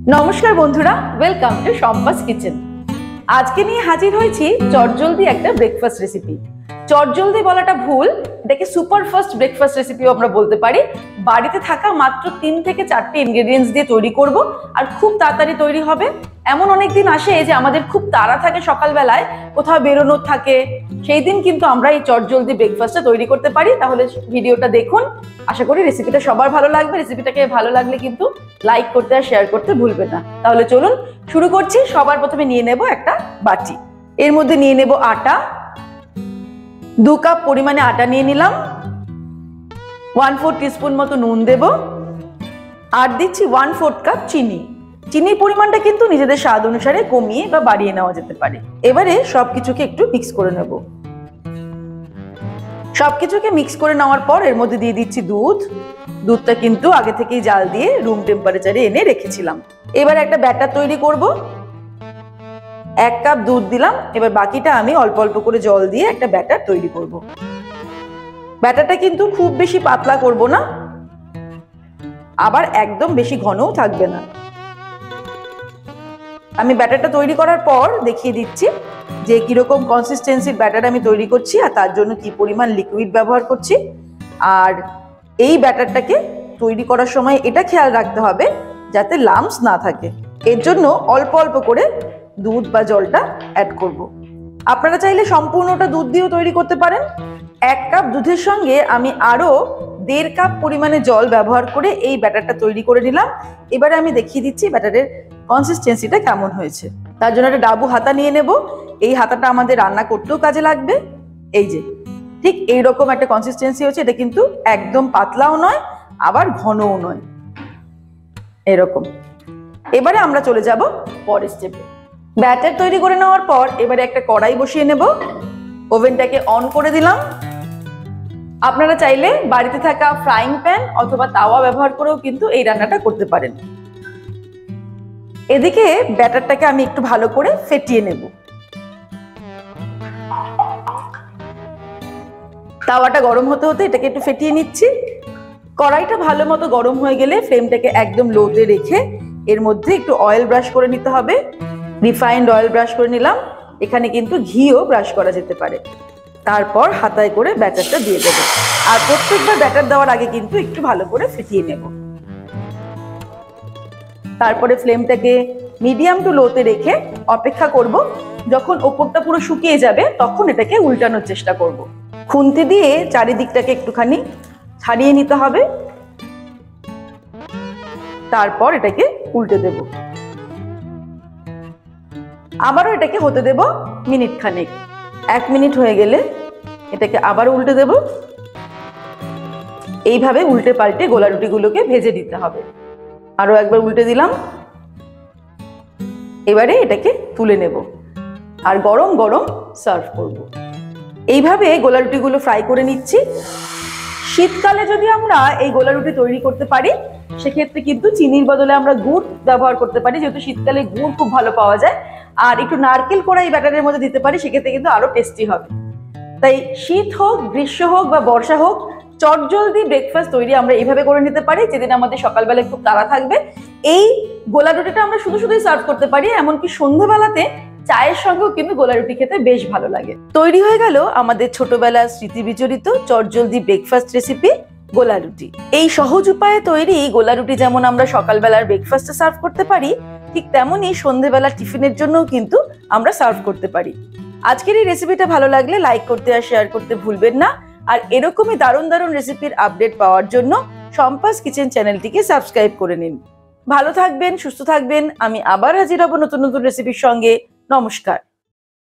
নমস্কার বন্ধুরা, welcome to Shampa's kitchen. আজকে নিয়ে হাজির হয়েছি চটজলদি একটা ব্রেকফাস্ট রেসিপি। চটজলদি বলাটা ভুল, এটাকে সুপার ফাস্ট ব্রেকফাস্ট রেসিপিও আমরা বলতে পারি। বাড়িতে থাকা মাত্র 3 থেকে 4টে ইনগ্রেডিয়েন্টস দিয়ে তৈরি করব, আর খুব তাড়াতাড়ি তৈরি হবে। এমন অনেক দিন আসে যে আমাদের খুব তাড়া থাকে, সকালবেলায় কোথাও বেরোনোর থাকে, সেই দিন কিন্তু আমরা এই চটজলদি ব্রেকফাস্টটা তৈরি করতে পারি। তাহলে ভিডিওটা দেখুন, আশা করি রেসিপিটা সবার ভালো লাগবে। রেসিপিটাকে ভালো লাগলে কিন্তু লাইক করতে আর শেয়ার করতে ভুলবেন না। তাহলে চলুন শুরু করছি। সবার প্রথমে নিয়ে নেব একটা বাটি, এর মধ্যে নিয়ে নেব আটা। 2 কাপ পরিমাণে আটা নিয়ে নিলাম। 1/4 টিস্পুন মতো নুন দেব, আর দিচ্ছি 1/4 কাপ চিনি। চিনির পরিমাণটা কিন্তু নিজেদের স্বাদ অনুসারে কমিয়ে বা বাড়িয়ে নেওয়া যেতে পারে। এবারে সবকিছুকে একটু মিক্স করে নেব। সবকিছুকে মিক্স করে নেওয়ার পর এর মধ্যে দিয়ে দিচ্ছি দুধ। দুধটা কিন্তু আগে থেকেই জাল দিয়ে রুম টেম্পারেচারে এনে রেখেছিলাম। এবার একটা ব্যাটার তৈরি করব। 1 কাপ দুধ দিলাম। এবার বাকিটা আমি অল্প অল্প করে জল দিয়ে একটা ব্যাটার তৈরি করব। ব্যাটারটা কিন্তু খুব বেশি পাতলা করব না, আবার একদম বেশি ঘনও থাকবে না। আমি ব্যাটারটা তৈরি করার পর দেখিয়ে দিচ্ছি যে কিরকম কনসিস্টেন্সির ব্যাটার আমি তৈরি করছি, আর তার জন্য কি পরিমাণ লিকুইড ব্যবহার করছি। আর এই ব্যাটারটাকে তৈরি করার সময় এটা খেয়াল রাখতে হবে যাতে লাম্পস না থাকে। এর জন্য অল্প অল্প করে দুধ বা জলটা অ্যাড করব। আপনারা চাইলে সম্পূর্ণটা দুধ দিয়েও তৈরি করতে পারেন। 1 কাপ দুধের সঙ্গে আমি আরো 1.5 কাপ পরিমাণে জল ব্যবহার করে এই ব্যাটারটা তৈরি করে নিলাম। এবারে আমি দেখিয়ে দিচ্ছি ব্যাটারের কনসিস্টেন্সিটা কেমন হয়েছে। তার জন্য একটা ডাবু হাতা নিয়ে নেব। এই হাতাটা আমাদের রান্না করতেও কাজে লাগবে। এই যে ঠিক এইরকম একটা কনসিস্টেন্সি হচ্ছে। এটা কিন্তু একদম পাতলাও নয়, আবার ঘনও নয়, এরকম। এবারে আমরা চলে যাব পরের স্টেপে। ব্যাটার তৈরি করে নেওয়ার পর এবারে একটা কড়াই বসিয়ে নেব। ওভেনটাকে অন করে দিলাম। আপনারা চাইলে বাড়িতে থাকা ফ্রাইং প্যান অথবা তাওয়া ব্যবহার করেও কিন্তু এই রান্নাটা করতে পারেন। এদিকে ব্যাটারটাকে আমি একটু ভালো করে ফেটিয়ে নেব। তাওয়াটা গরম হতে হতে এটাকে একটু ফেটিয়ে নিচ্ছি। কড়াইটা ভালো মতো গরম হয়ে গেলে ফ্লেমটাকে একদম লোতে রেখে এর মধ্যে একটু অয়েল ব্রাশ করে নিতে হবে। রিফাইন্ড অয়েল ব্রাশ করে নিলাম। এখানে কিন্তু ঘিও ব্রাশ করা যেতে পারে। তারপর হাতায় করে ব্যাটারটা দিয়ে দেবো। আর প্রত্যেকবার ব্যাটার দেওয়ার আগে কিন্তু একটু ভালো করে ফেটিয়ে নেব। তারপরে ফ্লেমটাকে মিডিয়াম টু লোতে রেখে অপেক্ষা করব। যখন ওপরটা পুরো শুকিয়ে যাবে তখন এটাকে উল্টানোর চেষ্টা করব। খুন্তি দিয়ে চারিদিকটাকে একটুখানি ছাড়িয়ে নিতে হবে। তারপর এটাকে উল্টে দেব। আবারও এটাকে হতে দেব মিনিট খানেক। 1 মিনিট হয়ে গেলে এটাকে আবার উল্টে দেব। এইভাবে উল্টে পাল্টে গোলা রুটিগুলোকে ভেজে দিতে হবে। আরো একবার উল্টে দিলাম। এবারে এটাকে তুলে নেব আর গরম গরম সার্ভ করব। এইভাবে গোলা রুটিগুলো ফ্রাই করে নিচ্ছি। শীতকালে যদি আমরা এই গোলা রুটি তৈরি করতে পারি সেক্ষেত্রে কিন্তু চিনির বদলে আমরা গুড় ব্যবহার করতে পারি, যেহেতু শীতকালে গুড় খুব ভালো পাওয়া যায়। আর একটু নারকেল কোড়া এই ব্যাটারের মধ্যে দিতে পারি, সেক্ষেত্রে কিন্তু আরো টেস্টি হবে। তাই শীত হোক, গ্রীষ্ম হোক বা বর্ষা হোক, চটজলদি ব্রেকফাস্ট তৈরি আমরা এইভাবে করে নিতে পারি। যেদিন আমাদের সকালবেলায় খুব তাড়া থাকবে, এই গোলা রুটিটা আমরা শুধু শুধুই সার্ভ করতে পারি। এমনকি সন্ধ্যাবেলাতে চায়ের সঙ্গেও কিন্তু গোলা রুটি খেতে বেশ ভালো লাগে। তৈরি হয়ে গেল আমাদের ছোটবেলার স্মৃতি বিজড়িত চটজলদি ব্রেকফাস্ট রেসিপি গোলা রুটি। এই সহজ উপায়ে তৈরি গোলা রুটি যেমন আমরা সকালবেলার ব্রেকফাস্টে সার্ভ করতে পারি, ঠিক তেমনই সন্ধ্যাবেলার টিফিনের জন্যও কিন্তু আমরা সার্ভ করতে পারি। আজকের এই রেসিপিটা ভালো লাগলে লাইক করতে আর শেয়ার করতে ভুলবেন না। আর এরকমই দারুণ দারুণ রেসিপির আপডেট পাওয়ার জন্য শম্পাস কিচেন চ্যানেলটিকে সাবস্ক্রাইব করে নিন। ভালো থাকবেন, সুস্থ থাকবেন। আমি আবার হাজির হব নতুন নতুন রেসিপির সঙ্গে। নমস্কার।